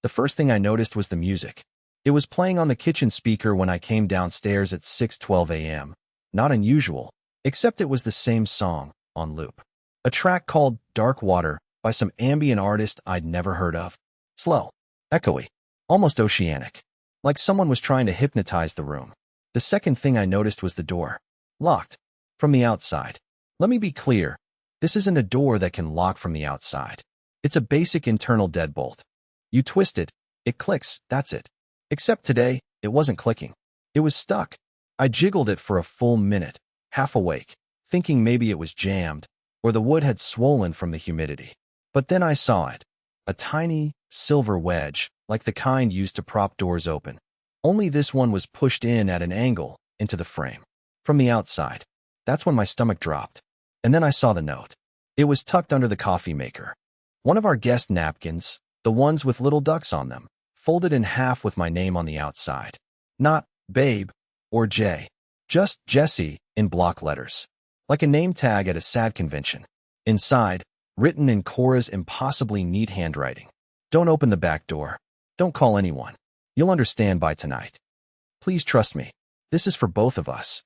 The first thing I noticed was the music. It was playing on the kitchen speaker when I came downstairs at 6:12 a.m. Not unusual, except it was the same song, on loop. A track called Dark Water by some ambient artist I'd never heard of. Slow, echoey, almost oceanic, like someone was trying to hypnotize the room. The second thing I noticed was the door. Locked. From the outside. Let me be clear, this isn't a door that can lock from the outside. It's a basic internal deadbolt. You twist it, it clicks, that's it. Except today, it wasn't clicking. It was stuck. I jiggled it for a full minute, half awake, thinking maybe it was jammed, or the wood had swollen from the humidity. But then I saw it. A tiny, silver wedge, like the kind used to prop doors open. Only this one was pushed in at an angle into the frame. From the outside. That's when my stomach dropped. And then I saw the note. It was tucked under the coffee maker. One of our guest napkins, the ones with little ducks on them, folded in half with my name on the outside. Not Babe or Jay. Just Jesse in block letters. Like a name tag at a SAD convention. Inside, written in Cora's impossibly neat handwriting. Don't open the back door. Don't call anyone. You'll understand by tonight. Please trust me. This is for both of us.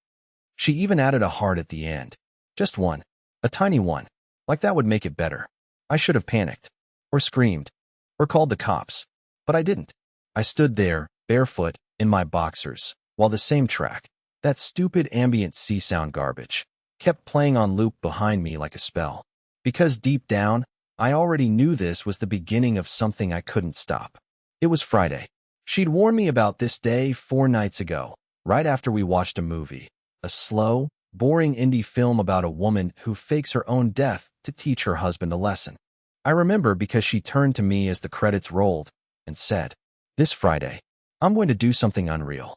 She even added a heart at the end. Just one. A tiny one. Like that would make it better. I should have panicked. Or screamed. Or called the cops. But I didn't. I stood there, barefoot, in my boxers, while the same track, that stupid ambient sea sound garbage, kept playing on loop behind me like a spell. Because deep down, I already knew this was the beginning of something I couldn't stop. It was Friday. She'd warned me about this day 4 nights ago, right after we watched a movie. A slow, boring indie film about a woman who fakes her own death to teach her husband a lesson. I remember because she turned to me as the credits rolled and said, "This Friday, I'm going to do something unreal."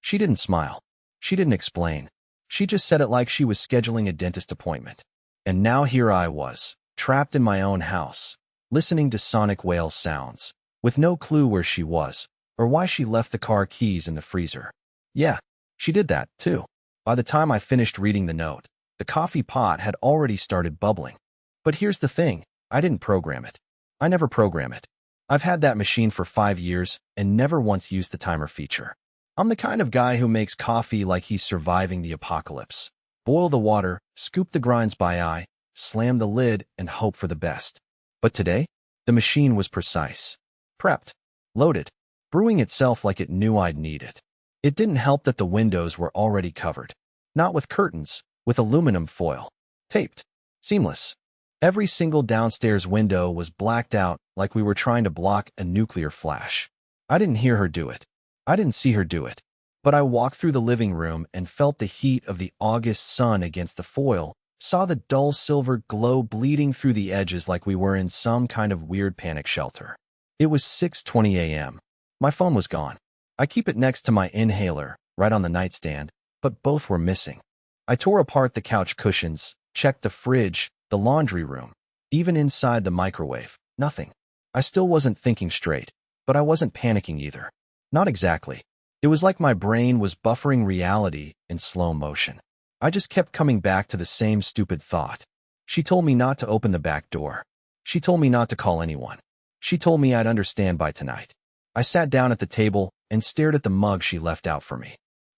She didn't smile. She didn't explain. She just said it like she was scheduling a dentist appointment. And now here I was, trapped in my own house, listening to sonic whale sounds, with no clue where she was, or why she left the car keys in the freezer. Yeah, she did that, too. By the time I finished reading the note, the coffee pot had already started bubbling. But here's the thing, I didn't program it. I never program it. I've had that machine for 5 years and never once used the timer feature. I'm the kind of guy who makes coffee like he's surviving the apocalypse. Boil the water, scoop the grinds by eye, slam the lid, and hope for the best. But today, the machine was precise. Prepped. Loaded. Brewing itself like it knew I'd need it. It didn't help that the windows were already covered. Not with curtains, with aluminum foil. Taped. Seamless. Every single downstairs window was blacked out like we were trying to block a nuclear flash. I didn't hear her do it. I didn't see her do it. But I walked through the living room and felt the heat of the August sun against the foil, saw the dull silver glow bleeding through the edges like we were in some kind of weird panic shelter. It was 6:20 a.m. My phone was gone. I keep it next to my inhaler, right on the nightstand, but both were missing. I tore apart the couch cushions, checked the fridge, the laundry room, even inside the microwave. Nothing. I still wasn't thinking straight, but I wasn't panicking either. Not exactly. It was like my brain was buffering reality in slow motion. I just kept coming back to the same stupid thought. She told me not to open the back door. She told me not to call anyone. She told me I'd understand by tonight. I sat down at the table and stared at the mug she left out for me.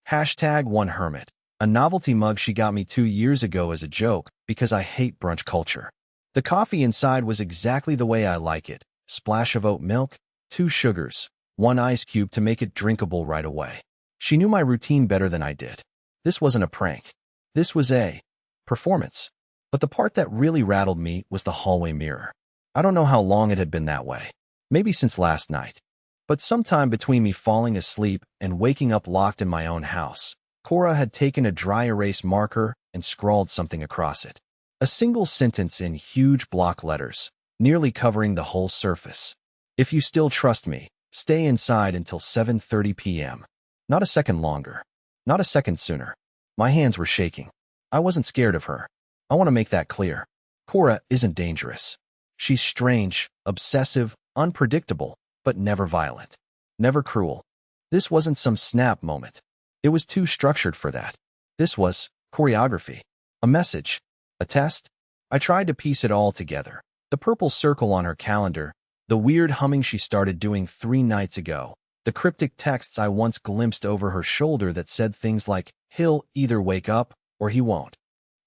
#OneHermit, a novelty mug she got me 2 years ago as a joke because I hate brunch culture. The coffee inside was exactly the way I like it. Splash of oat milk, 2 sugars, 1 ice cube to make it drinkable right away. She knew my routine better than I did. This wasn't a prank. This was a performance. But the part that really rattled me was the hallway mirror. I don't know how long it had been that way. Maybe since last night. But sometime between me falling asleep and waking up locked in my own house, Cora had taken a dry erase marker and scrawled something across it. A single sentence in huge block letters, nearly covering the whole surface. If you still trust me, stay inside until 7:30 p.m. Not a second longer. Not a second sooner. My hands were shaking. I wasn't scared of her. I want to make that clear. Cora isn't dangerous. She's strange, obsessive, unpredictable, but never violent. Never cruel. This wasn't some snap moment. It was too structured for that. This was choreography. A message. A test. I tried to piece it all together. The purple circle on her calendar, The weird humming she started doing 3 nights ago. The cryptic texts I once glimpsed over her shoulder that said things like, "He'll either wake up or he won't."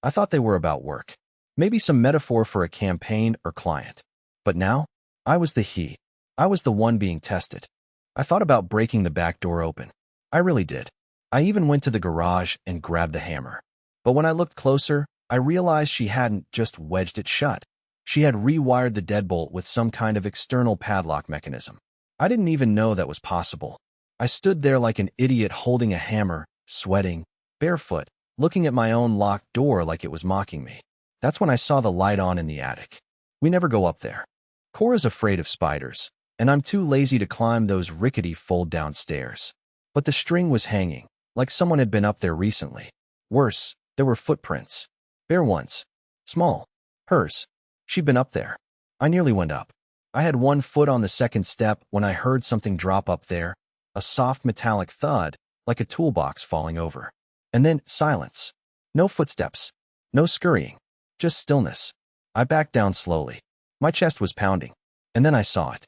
I thought they were about work. Maybe some metaphor for a campaign or client. But now, I was the he. I was the one being tested. I thought about breaking the back door open. I really did. I even went to the garage and grabbed the hammer. But when I looked closer, I realized she hadn't just wedged it shut. She had rewired the deadbolt with some kind of external padlock mechanism. I didn't even know that was possible. I stood there like an idiot holding a hammer, sweating, barefoot, looking at my own locked door like it was mocking me. That's when I saw the light on in the attic. We never go up there. Cora's afraid of spiders, and I'm too lazy to climb those rickety fold-down stairs. But the string was hanging, like someone had been up there recently. Worse, there were footprints. Bare ones. Small. Hers. She'd been up there. I nearly went up. I had one foot on the second step when I heard something drop up there, a soft metallic thud, like a toolbox falling over. And then silence. No footsteps. No scurrying. Just stillness. I backed down slowly. My chest was pounding. And then I saw it.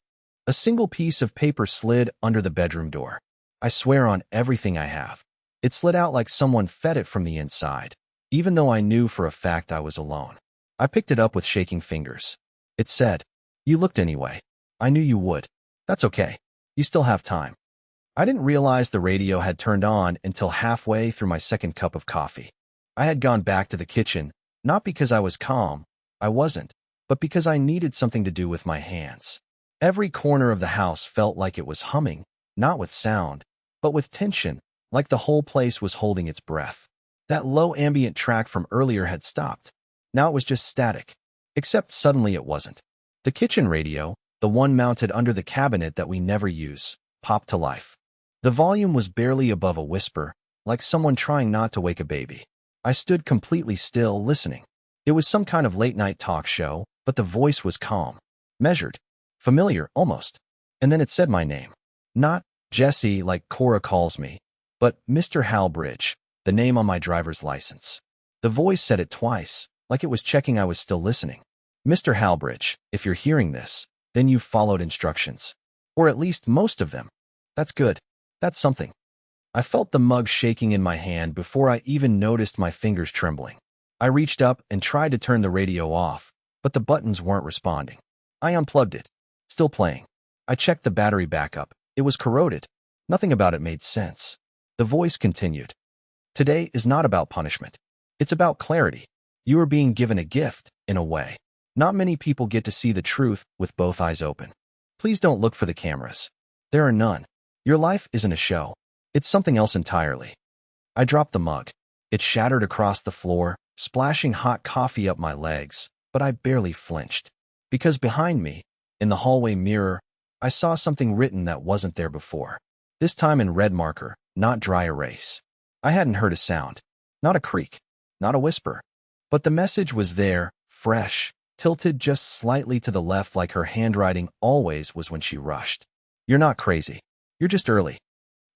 A single piece of paper slid under the bedroom door. I swear on everything I have. It slid out like someone fed it from the inside, even though I knew for a fact I was alone. I picked it up with shaking fingers. It said, "You looked anyway. I knew you would. That's okay. You still have time." I didn't realize the radio had turned on until halfway through my second cup of coffee. I had gone back to the kitchen, not because I was calm, I wasn't, but because I needed something to do with my hands. Every corner of the house felt like it was humming, not with sound, but with tension, like the whole place was holding its breath. That low ambient track from earlier had stopped. Now it was just static. Except suddenly it wasn't. The kitchen radio, the one mounted under the cabinet that we never use, popped to life. The volume was barely above a whisper, like someone trying not to wake a baby. I stood completely still, listening. It was some kind of late-night talk show, but the voice was calm, measured, familiar almost. And then it said my name. Not Jesse like Cora calls me, but Mr. Halbridge, the name on my driver's license. The voice said it twice, like it was checking I was still listening. "Mr. Halbridge, if you're hearing this, then you've followed instructions. Or at least most of them. That's good. That's something." I felt the mug shaking in my hand before I even noticed my fingers trembling. I reached up and tried to turn the radio off, but the buttons weren't responding. I unplugged it. Still playing. I checked the battery backup. It was corroded. Nothing about it made sense. The voice continued. "Today is not about punishment. It's about clarity. You are being given a gift, in a way. Not many people get to see the truth with both eyes open. Please don't look for the cameras. There are none. Your life isn't a show. It's something else entirely." I dropped the mug. It shattered across the floor, splashing hot coffee up my legs, but I barely flinched. Because behind me, in the hallway mirror, I saw something written that wasn't there before. This time in red marker, not dry erase. I hadn't heard a sound. Not a creak. Not a whisper. But the message was there, fresh, tilted just slightly to the left like her handwriting always was when she rushed. "You're not crazy. You're just early."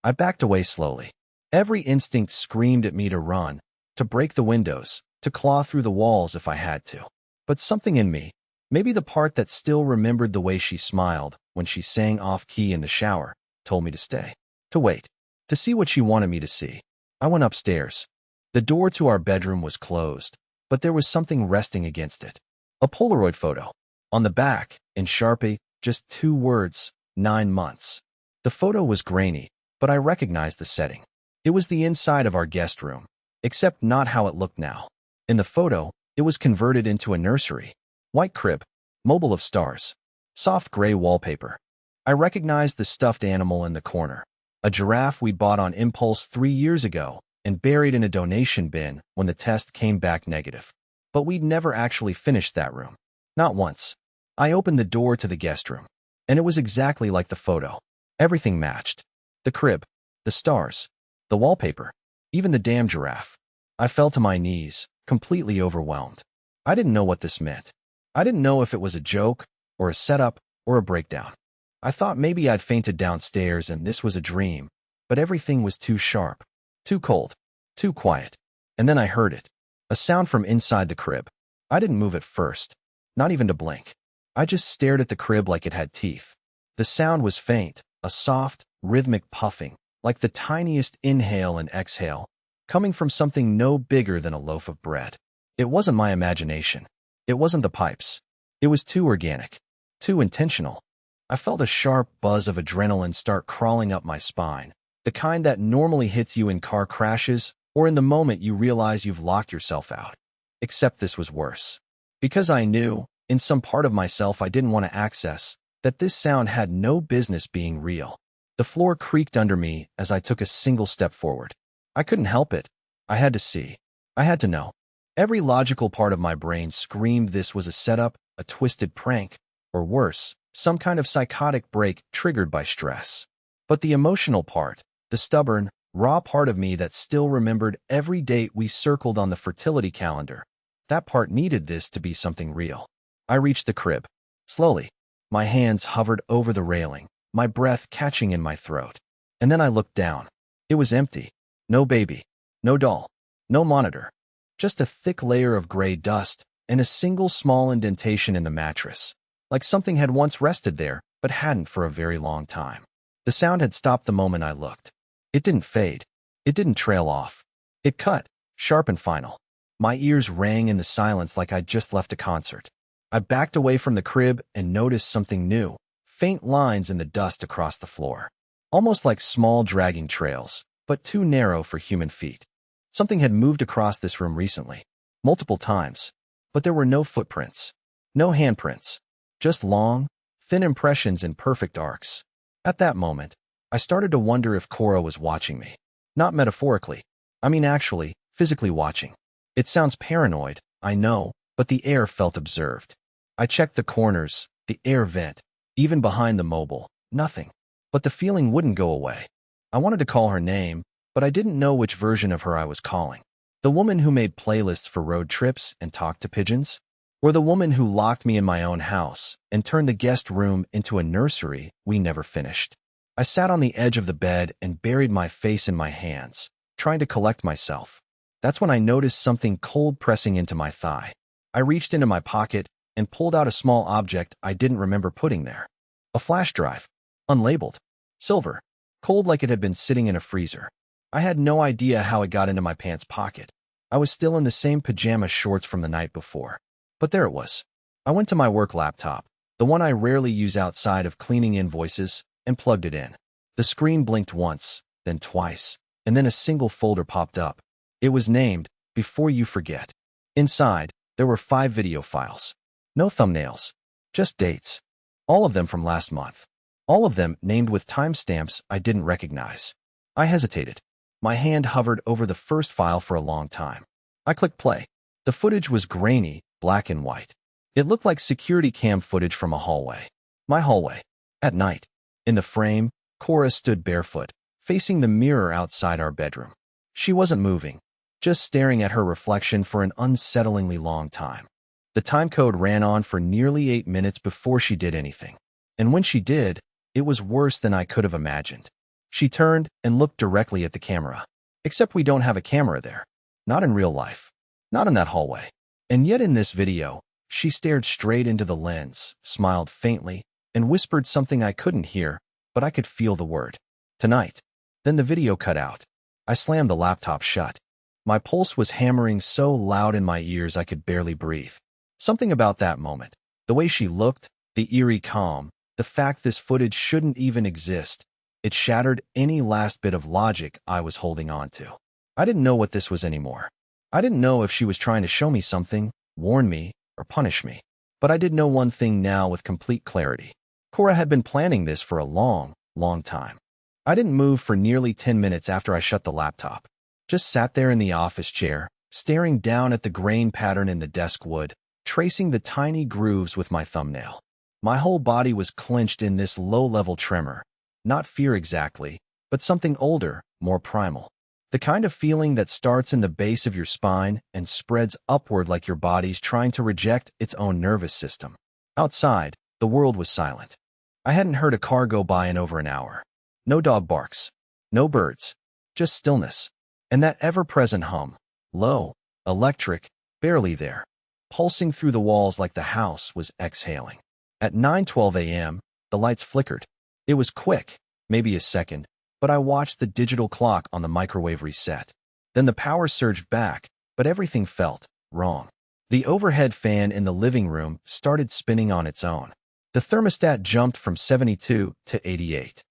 I backed away slowly. Every instinct screamed at me to run, to break the windows, to claw through the walls if I had to. But something in me, maybe the part that still remembered the way she smiled when she sang off-key in the shower, told me to stay, to wait, to see what she wanted me to see. I went upstairs. The door to our bedroom was closed, but there was something resting against it. A Polaroid photo. On the back, in Sharpie, just 2 words, 9 months. The photo was grainy, but I recognized the setting. It was the inside of our guest room, except not how it looked now. In the photo, it was converted into a nursery. White crib, mobile of stars, soft gray wallpaper. I recognized the stuffed animal in the corner, a giraffe we bought on impulse 3 years ago and buried in a donation bin when the test came back negative. But we'd never actually finished that room. Not once. I opened the door to the guest room, and it was exactly like the photo. Everything matched. The crib, the stars, the wallpaper, even the damn giraffe. I fell to my knees, completely overwhelmed. I didn't know what this meant. I didn't know if it was a joke, or a setup, or a breakdown. I thought maybe I'd fainted downstairs and this was a dream, but everything was too sharp, too cold, too quiet. And then I heard it. A sound from inside the crib. I didn't move at first, not even to blink. I just stared at the crib like it had teeth. The sound was faint, a soft, rhythmic puffing, like the tiniest inhale and exhale, coming from something no bigger than a loaf of bread. It wasn't my imagination. It wasn't the pipes. It was too organic, too intentional. I felt a sharp buzz of adrenaline start crawling up my spine, the kind that normally hits you in car crashes or in the moment you realize you've locked yourself out. Except this was worse. Because I knew, in some part of myself I didn't want to access, that this sound had no business being real. The floor creaked under me as I took a single step forward. I couldn't help it. I had to see. I had to know. Every logical part of my brain screamed this was a setup, a twisted prank, or worse, some kind of psychotic break triggered by stress. But the emotional part, the stubborn, raw part of me that still remembered every date we circled on the fertility calendar, that part needed this to be something real. I reached the crib. Slowly, my hands hovered over the railing, my breath catching in my throat. And then I looked down. It was empty. No baby. No doll. No monitor. Just a thick layer of gray dust and a single small indentation in the mattress, like something had once rested there but hadn't for a very long time. The sound had stopped the moment I looked. It didn't fade. It didn't trail off. It cut, sharp and final. My ears rang in the silence like I'd just left a concert. I backed away from the crib and noticed something new, faint lines in the dust across the floor. Almost like small dragging trails, but too narrow for human feet. Something had moved across this room recently, multiple times, but there were no footprints, no handprints, just long, thin impressions in perfect arcs. At that moment, I started to wonder if Cora was watching me. Not metaphorically. I mean actually, physically watching. It sounds paranoid, I know, but the air felt observed. I checked the corners, the air vent, even behind the mobile. Nothing. But the feeling wouldn't go away. I wanted to call her name, but I didn't know which version of her I was calling. The woman who made playlists for road trips and talked to pigeons? Or the woman who locked me in my own house and turned the guest room into a nursery we never finished? I sat on the edge of the bed and buried my face in my hands, trying to collect myself. That's when I noticed something cold pressing into my thigh. I reached into my pocket and pulled out a small object I didn't remember putting there. A flash drive. Unlabeled. Silver. Cold like it had been sitting in a freezer. I had no idea how it got into my pants pocket. I was still in the same pajama shorts from the night before. But there it was. I went to my work laptop, the one I rarely use outside of cleaning invoices, and plugged it in. The screen blinked once, then twice, and then a single folder popped up. It was named, Before You Forget. Inside, there were 5 video files. No thumbnails. Just dates. All of them from last month. All of them named with timestamps I didn't recognize. I hesitated. My hand hovered over the first file for a long time. I clicked play. The footage was grainy, black and white. It looked like security cam footage from a hallway. My hallway. At night. In the frame, Cora stood barefoot, facing the mirror outside our bedroom. She wasn't moving, just staring at her reflection for an unsettlingly long time. The time code ran on for nearly 8 minutes before she did anything. And when she did, it was worse than I could have imagined. She turned and looked directly at the camera. Except we don't have a camera there. Not in real life. Not in that hallway. And yet in this video, she stared straight into the lens, smiled faintly, and whispered something I couldn't hear, but I could feel the word. Tonight. Then the video cut out. I slammed the laptop shut. My pulse was hammering so loud in my ears I could barely breathe. Something about that moment, the way she looked, the eerie calm, the fact this footage shouldn't even exist, it shattered any last bit of logic I was holding on to. I didn't know what this was anymore. I didn't know if she was trying to show me something, warn me, or punish me. But I did know one thing now with complete clarity. Cora had been planning this for a long, long time. I didn't move for nearly 10 minutes after I shut the laptop. Just sat there in the office chair, staring down at the grain pattern in the desk wood, tracing the tiny grooves with my thumbnail. My whole body was clenched in this low-level tremor. Not fear exactly, but something older, more primal. The kind of feeling that starts in the base of your spine and spreads upward like your body's trying to reject its own nervous system. Outside, the world was silent. I hadn't heard a car go by in over an hour. No dog barks. No birds. Just stillness. And that ever-present hum. Low, electric, barely there. Pulsing through the walls like the house was exhaling. At 9:12 a.m., the lights flickered. It was quick, maybe a second, but I watched the digital clock on the microwave reset. Then the power surged back, but everything felt wrong. The overhead fan in the living room started spinning on its own. The thermostat jumped from 72 to 88.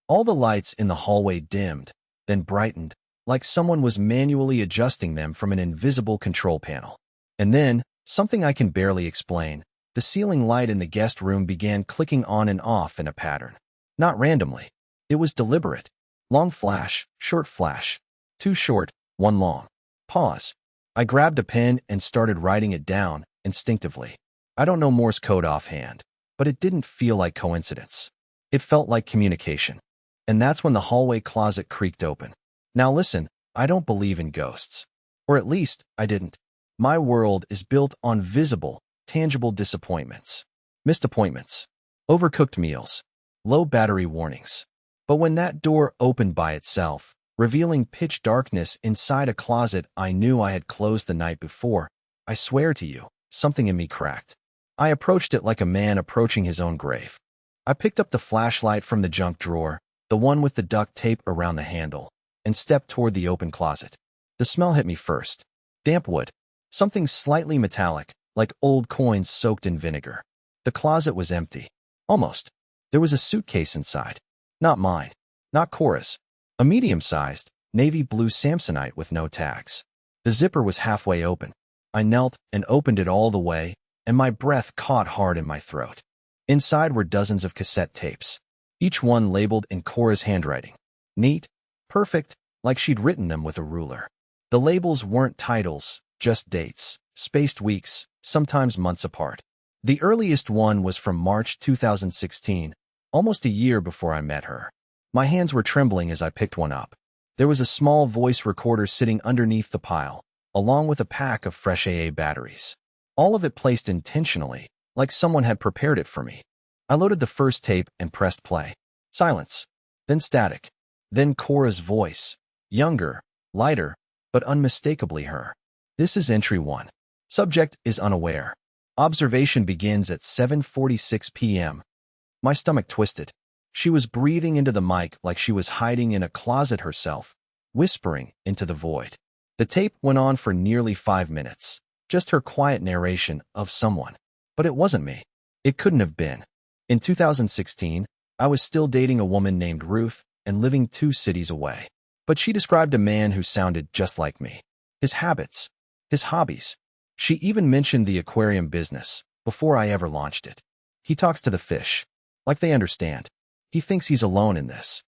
All the lights in the hallway dimmed, then brightened, like someone was manually adjusting them from an invisible control panel. And then, something I can barely explain, the ceiling light in the guest room began clicking on and off in a pattern. Not randomly. It was deliberate. Long flash, short flash. Too short, one long. Pause. I grabbed a pen and started writing it down, instinctively. I don't know Morse code offhand, but it didn't feel like coincidence. It felt like communication. And that's when the hallway closet creaked open. Now listen, I don't believe in ghosts. Or at least, I didn't. My world is built on visible, tangible disappointments. Missed appointments. Overcooked meals. Low battery warnings. But when that door opened by itself, revealing pitch darkness inside a closet I knew I had closed the night before, I swear to you, something in me cracked. I approached it like a man approaching his own grave. I picked up the flashlight from the junk drawer, the one with the duct tape around the handle, and stepped toward the open closet. The smell hit me first. Damp wood. Something slightly metallic, like old coins soaked in vinegar. The closet was empty. Almost. There was a suitcase inside. Not mine. Not Cora's. A medium-sized, navy blue Samsonite with no tags. The zipper was halfway open. I knelt and opened it all the way, and my breath caught hard in my throat. Inside were dozens of cassette tapes, each one labeled in Cora's handwriting. Neat, perfect, like she'd written them with a ruler. The labels weren't titles, just dates, spaced weeks, sometimes months apart. The earliest one was from March 2016, almost a year before I met her. My hands were trembling as I picked one up. There was a small voice recorder sitting underneath the pile, along with a pack of fresh AA batteries. All of it placed intentionally, like someone had prepared it for me. I loaded the first tape and pressed play. Silence. Then static. Then Cora's voice. Younger, lighter, but unmistakably her. This is entry 1. Subject is unaware. Observation begins at 7:46 p.m. My stomach twisted. She was breathing into the mic like she was hiding in a closet herself, whispering into the void. The tape went on for nearly 5 minutes, just her quiet narration of someone. But it wasn't me. It couldn't have been. In 2016, I was still dating a woman named Ruth and living 2 cities away. But she described a man who sounded just like me. His habits, his hobbies. She even mentioned the aquarium business before I ever launched it. He talks to the fish, like they understand. He thinks he's alone in this.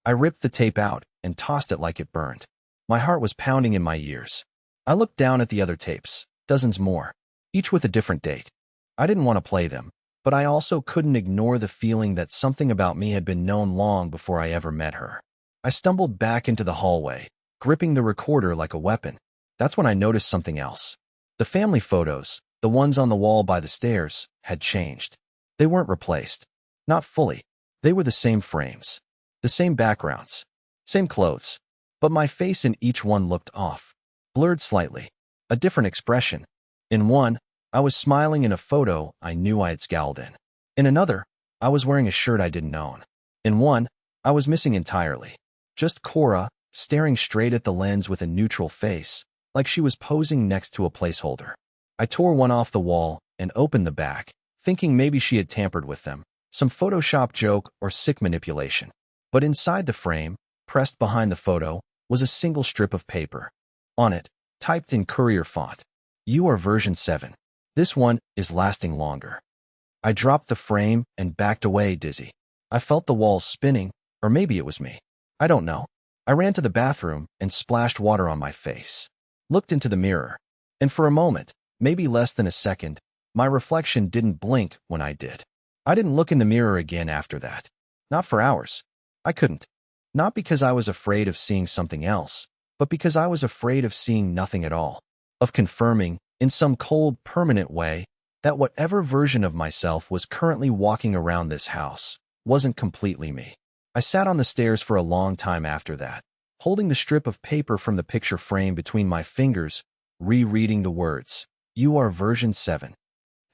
I ripped the tape out and tossed it like it burned. My heart was pounding in my ears. I looked down at the other tapes, dozens more, each with a different date. I didn't want to play them, but I also couldn't ignore the feeling that something about me had been known long before I ever met her. I stumbled back into the hallway, gripping the recorder like a weapon. That's when I noticed something else. The family photos, the ones on the wall by the stairs, had changed. They weren't replaced. Not fully. They were the same frames, the same backgrounds, same clothes, but my face in each one looked off, blurred slightly, a different expression. In one, I was smiling in a photo I knew I had scowled in. In another, I was wearing a shirt I didn't own. In one, I was missing entirely. Just Cora, staring straight at the lens with a neutral face, like she was posing next to a placeholder. I tore one off the wall and opened the back, thinking maybe she had tampered with them. Some Photoshop joke or sick manipulation. But inside the frame, pressed behind the photo, was a single strip of paper. On it, typed in courier font, "You are version 7. This one is lasting longer." I dropped the frame and backed away dizzy. I felt the walls spinning, or maybe it was me. I don't know. I ran to the bathroom and splashed water on my face. Looked into the mirror. And for a moment, maybe less than a second, my reflection didn't blink when I did. I didn't look in the mirror again after that. Not for hours. I couldn't. Not because I was afraid of seeing something else, but because I was afraid of seeing nothing at all. Of confirming, in some cold, permanent way, that whatever version of myself was currently walking around this house wasn't completely me. I sat on the stairs for a long time after that, holding the strip of paper from the picture frame between my fingers, rereading the words, "You are version 7.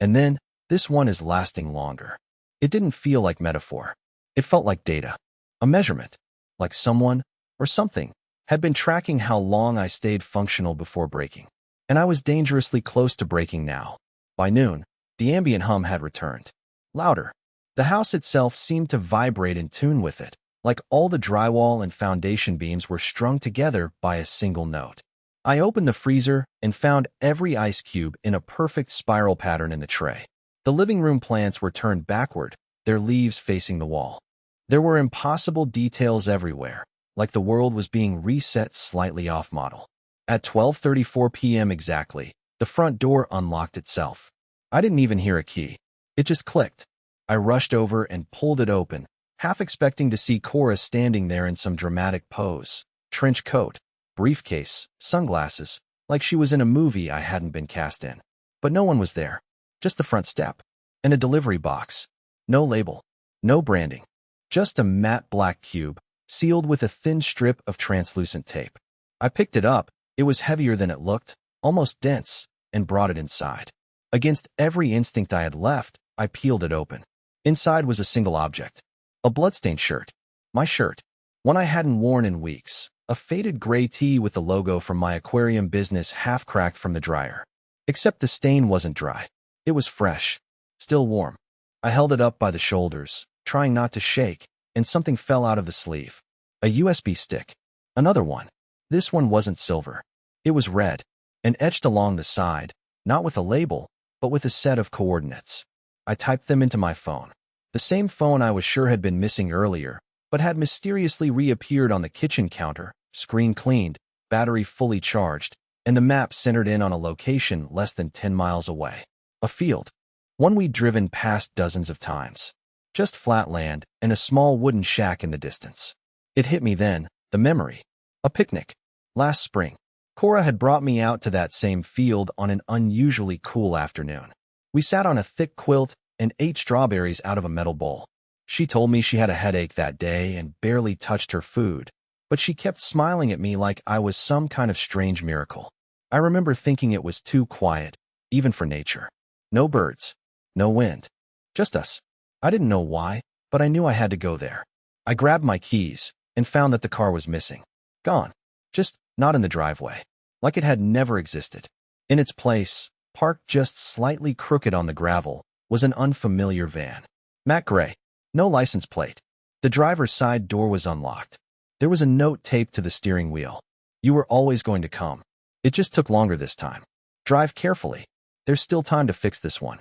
And then, this one is lasting longer." It didn't feel like metaphor. It felt like data, a measurement, like someone or something had been tracking how long I stayed functional before breaking. And I was dangerously close to breaking now. By noon, the ambient hum had returned. Louder. The house itself seemed to vibrate in tune with it, like all the drywall and foundation beams were strung together by a single note. I opened the freezer and found every ice cube in a perfect spiral pattern in the tray. The living room plants were turned backward, their leaves facing the wall. There were impossible details everywhere, like the world was being reset slightly off model. At 12:34 p.m. exactly, the front door unlocked itself. I didn't even hear a key. It just clicked. I rushed over and pulled it open, half expecting to see Cora standing there in some dramatic pose. Trench coat, briefcase, sunglasses, like she was in a movie I hadn't been cast in. But no one was there. Just the front step. And a delivery box. No label. No branding. Just a matte black cube, sealed with a thin strip of translucent tape. I picked it up. It was heavier than it looked, almost dense, and brought it inside. Against every instinct I had left, I peeled it open. Inside was a single object. A bloodstained shirt. My shirt. One I hadn't worn in weeks. A faded gray tee with the logo from my aquarium business half cracked from the dryer. Except the stain wasn't dry. It was fresh. Still warm. I held it up by the shoulders, trying not to shake, and something fell out of the sleeve. A USB stick. Another one. This one wasn't silver. It was red, and etched along the side, not with a label, but with a set of coordinates. I typed them into my phone. The same phone I was sure had been missing earlier, but had mysteriously reappeared on the kitchen counter, screen cleaned, battery fully charged, and the map centered in on a location less than 10 miles away. A field. One we'd driven past dozens of times. Just flat land and a small wooden shack in the distance. It hit me then, the memory. A picnic. Last spring. Cora had brought me out to that same field on an unusually cool afternoon. We sat on a thick quilt and ate strawberries out of a metal bowl. She told me she had a headache that day and barely touched her food, but she kept smiling at me like I was some kind of strange miracle. I remember thinking it was too quiet, even for nature. No birds. No wind. Just us. I didn't know why, but I knew I had to go there. I grabbed my keys and found that the car was missing. Gone. Just not in the driveway. Like it had never existed. In its place, parked just slightly crooked on the gravel, was an unfamiliar van. Matte gray. No license plate. The driver's side door was unlocked. There was a note taped to the steering wheel. You were always going to come. It just took longer this time. Drive carefully. There's still time to fix this one.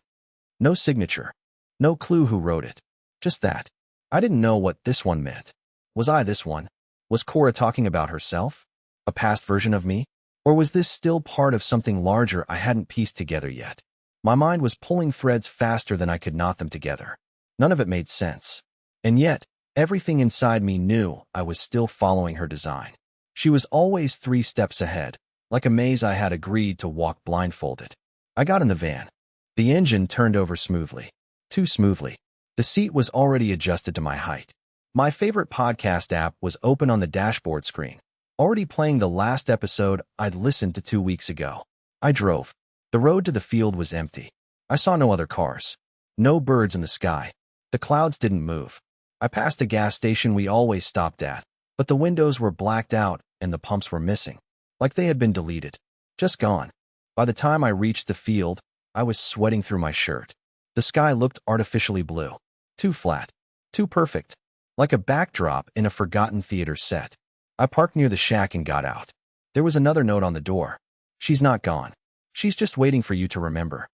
No signature. No clue who wrote it. Just that. I didn't know what this one meant. Was I this one? Was Cora talking about herself? A past version of me? Or was this still part of something larger I hadn't pieced together yet? My mind was pulling threads faster than I could knot them together. None of it made sense. And yet, everything inside me knew I was still following her design. She was always 3 steps ahead, like a maze I had agreed to walk blindfolded. I got in the van. The engine turned over smoothly. Too smoothly. The seat was already adjusted to my height. My favorite podcast app was open on the dashboard screen, already playing the last episode I'd listened to 2 weeks ago. I drove. The road to the field was empty. I saw no other cars. No birds in the sky. The clouds didn't move. I passed a gas station we always stopped at, but the windows were blacked out and the pumps were missing, like they had been deleted. Just gone. By the time I reached the field, I was sweating through my shirt. The sky looked artificially blue. Too flat. Too perfect. Like a backdrop in a forgotten theater set. I parked near the shack and got out. There was another note on the door. She's not gone. She's just waiting for you to remember.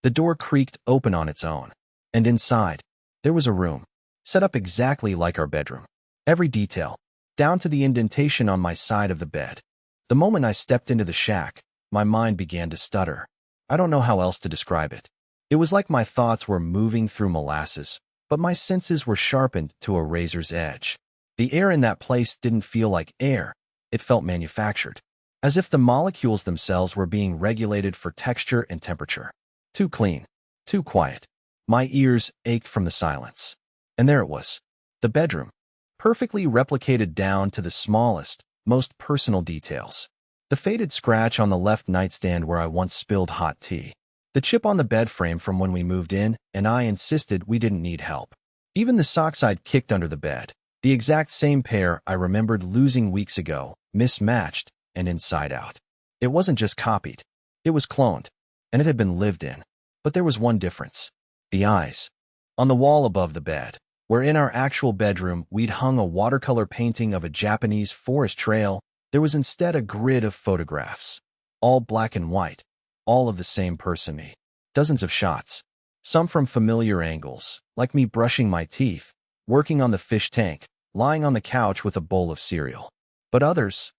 The door creaked open on its own. And inside, there was a room, set up exactly like our bedroom. Every detail, down to the indentation on my side of the bed. The moment I stepped into the shack, my mind began to stutter. I don't know how else to describe it. It was like my thoughts were moving through molasses, but my senses were sharpened to a razor's edge. The air in that place didn't feel like air. It felt manufactured, as if the molecules themselves were being regulated for texture and temperature. Too clean, too quiet. My ears ached from the silence. And there it was, the bedroom, perfectly replicated down to the smallest, most personal details. The faded scratch on the left nightstand where I once spilled hot tea. The chip on the bed frame from when we moved in, and I insisted we didn't need help. Even the socks I'd kicked under the bed, the exact same pair I remembered losing weeks ago, mismatched and inside out. It wasn't just copied. It was cloned, and it had been lived in. But there was one difference. The eyes. On the wall above the bed, where in our actual bedroom we'd hung a watercolor painting of a Japanese forest trail, there was instead a grid of photographs. All black and white. All of the same person, me. Dozens of shots. Some from familiar angles, like me brushing my teeth, working on the fish tank, lying on the couch with a bowl of cereal. But others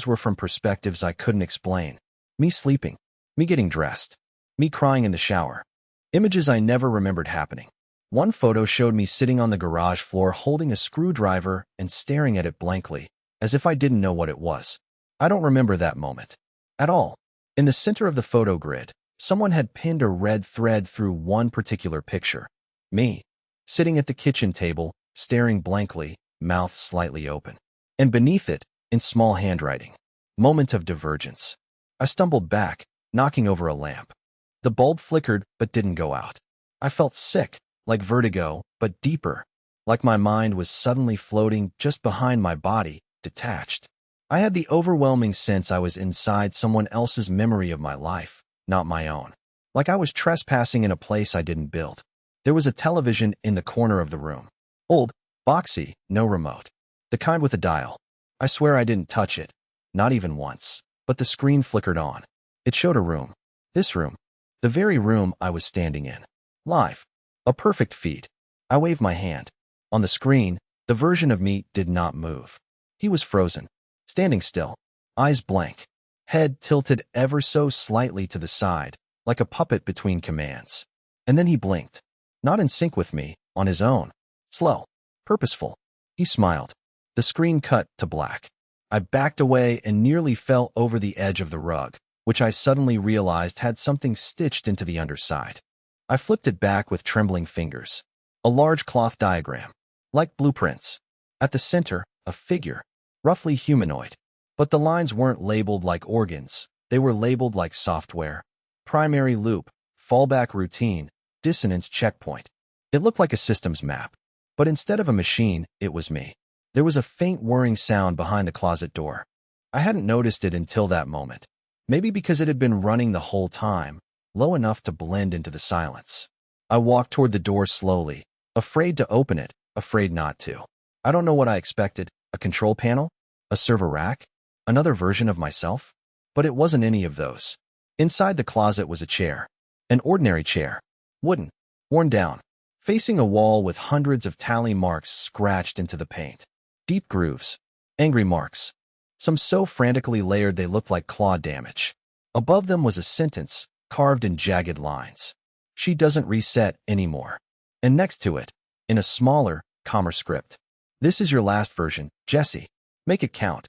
were from perspectives I couldn't explain. Me sleeping. Me getting dressed. Me crying in the shower. Images I never remembered happening. One photo showed me sitting on the garage floor holding a screwdriver and staring at it blankly, as if I didn't know what it was. I don't remember that moment. At all. In the center of the photo grid, someone had pinned a red thread through one particular picture. Me. Sitting at the kitchen table, staring blankly, mouth slightly open. And beneath it, in small handwriting, moment of divergence. I stumbled back, knocking over a lamp. The bulb flickered but didn't go out. I felt sick, like vertigo, but deeper, like my mind was suddenly floating just behind my body, detached. I had the overwhelming sense I was inside someone else's memory of my life, not my own. Like I was trespassing in a place I didn't build. There was a television in the corner of the room. Old, boxy, no remote. The kind with a dial. I swear I didn't touch it. Not even once. But the screen flickered on. It showed a room. This room. The very room I was standing in. Live. A perfect feed. I waved my hand. On the screen, the version of me did not move. He was frozen. Standing still. Eyes blank. Head tilted ever so slightly to the side, like a puppet between commands. And then he blinked. Not in sync with me, on his own. Slow. Purposeful. He smiled. The screen cut to black. I backed away and nearly fell over the edge of the rug, which I suddenly realized had something stitched into the underside. I flipped it back with trembling fingers. A large cloth diagram. Like blueprints. At the center, a figure. Roughly humanoid. But the lines weren't labeled like organs. They were labeled like software. Primary loop, fallback routine, dissonance checkpoint. It looked like a systems map. But instead of a machine, it was me. There was a faint whirring sound behind the closet door. I hadn't noticed it until that moment. Maybe because it had been running the whole time, low enough to blend into the silence. I walked toward the door slowly, afraid to open it, afraid not to. I don't know what I expected. A control panel? A server rack? Another version of myself? But it wasn't any of those. Inside the closet was a chair. An ordinary chair. Wooden. Worn down. Facing a wall with hundreds of tally marks scratched into the paint. Deep grooves. Angry marks. Some so frantically layered they looked like claw damage. Above them was a sentence, carved in jagged lines. She doesn't reset anymore. And next to it, in a smaller, calmer script. This is your last version, Jesse. Make it count.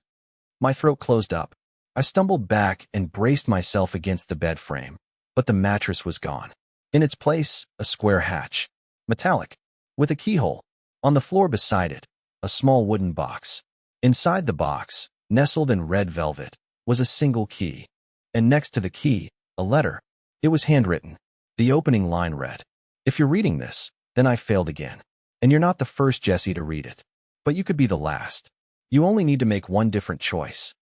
My throat closed up. I stumbled back and braced myself against the bed frame, but the mattress was gone. In its place, a square hatch. Metallic. With a keyhole. On the floor beside it, a small wooden box. Inside the box, nestled in red velvet, was a single key. And next to the key, a letter. It was handwritten. The opening line read, "If you're reading this, then I failed again. And you're not the first Jesse to read it. But you could be the last. You only need to make one different choice."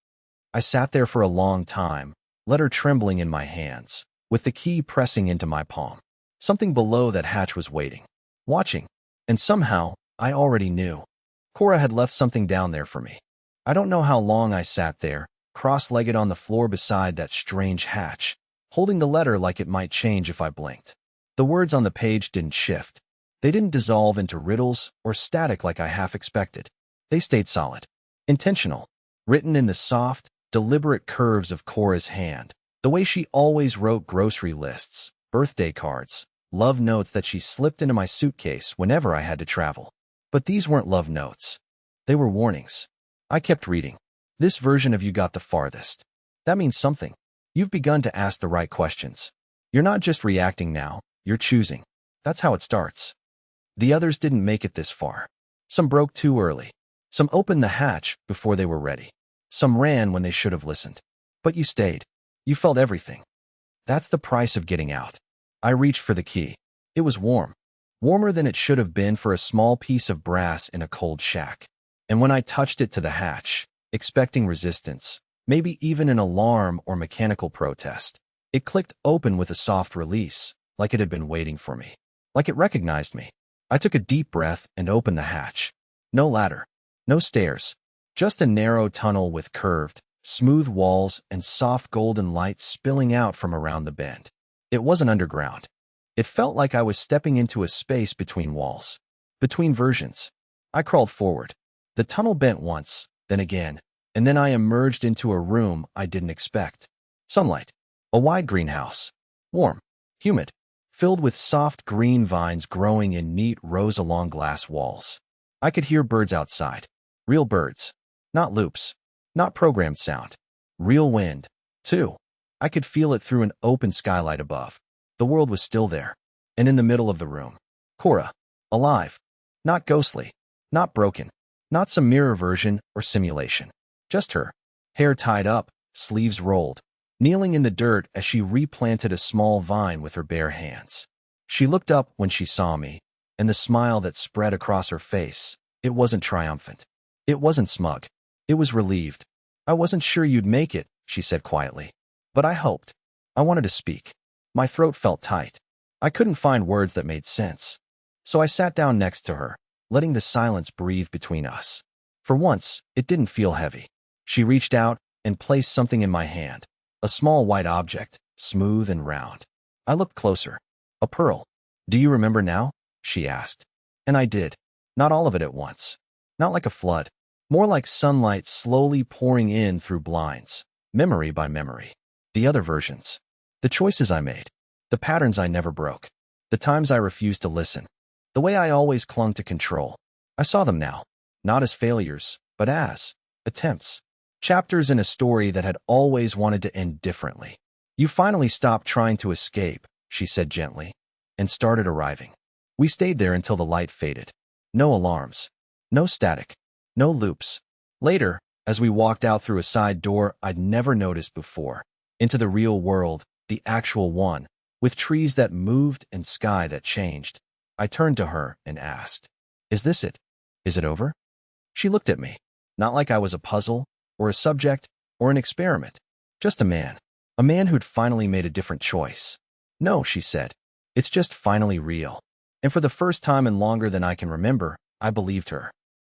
I sat there for a long time, letter trembling in my hands, with the key pressing into my palm. Something below that hatch was waiting, watching, and somehow, I already knew. Cora had left something down there for me. I don't know how long I sat there, cross-legged on the floor beside that strange hatch, holding the letter like it might change if I blinked. The words on the page didn't shift. They didn't dissolve into riddles or static like I half expected. They stayed solid. Intentional. Written in the soft, deliberate curves of Cora's hand, the way she always wrote grocery lists, birthday cards, love notes that she slipped into my suitcase whenever I had to travel. But these weren't love notes. They were warnings. I kept reading. This version of you got the farthest. That means something. You've begun to ask the right questions. You're not just reacting now, you're choosing. That's how it starts. The others didn't make it this far. Some broke too early. Some opened the hatch before they were ready. Some ran when they should have listened. But you stayed. You felt everything. That's the price of getting out. I reached for the key. It was warm. Warmer than it should have been for a small piece of brass in a cold shack. And when I touched it to the hatch, expecting resistance, maybe even an alarm or mechanical protest, it clicked open with a soft release, like it had been waiting for me. Like it recognized me. I took a deep breath and opened the hatch. No ladder. No stairs. Just a narrow tunnel with curved, smooth walls and soft golden light spilling out from around the bend. It wasn't underground. It felt like I was stepping into a space between walls. Between versions. I crawled forward. The tunnel bent once, then again, and then I emerged into a room I didn't expect. Sunlight. A wide greenhouse. Warm. Humid. Filled with soft green vines growing in neat rows along glass walls. I could hear birds outside. Real birds. Not loops. Not programmed sound. Real wind, too. I could feel it through an open skylight above. The world was still there. And in the middle of the room. Cora. Alive. Not ghostly. Not broken. Not some mirror version or simulation. Just her. Hair tied up, sleeves rolled. Kneeling in the dirt as she replanted a small vine with her bare hands. She looked up when she saw me, and the smile that spread across her face, it wasn't triumphant. It wasn't smug. It was relieved. I wasn't sure you'd make it, she said quietly. But I hoped. I wanted to speak. My throat felt tight. I couldn't find words that made sense. So I sat down next to her, letting the silence breathe between us. For once, it didn't feel heavy. She reached out and placed something in my hand. A small white object, smooth and round. I looked closer. A pearl. Do you remember now? She asked. And I did. Not all of it at once. Not like a flood. More like sunlight slowly pouring in through blinds. Memory by memory. The other versions. The choices I made. The patterns I never broke. The times I refused to listen. The way I always clung to control. I saw them now. Not as failures, but as attempts. Chapters in a story that had always wanted to end differently. You finally stopped trying to escape, she said gently, and started arriving. We stayed there until the light faded. No alarms. No static. No loops. Later, as we walked out through a side door I'd never noticed before, into the real world, the actual one, with trees that moved and sky that changed, I turned to her and asked, "Is this it? Is it over?" She looked at me, not like I was a puzzle, or a subject, or an experiment. Just a man. A man who'd finally made a different choice. "No," she said. "It's just finally real." And for the first time in longer than I can remember, I believed her.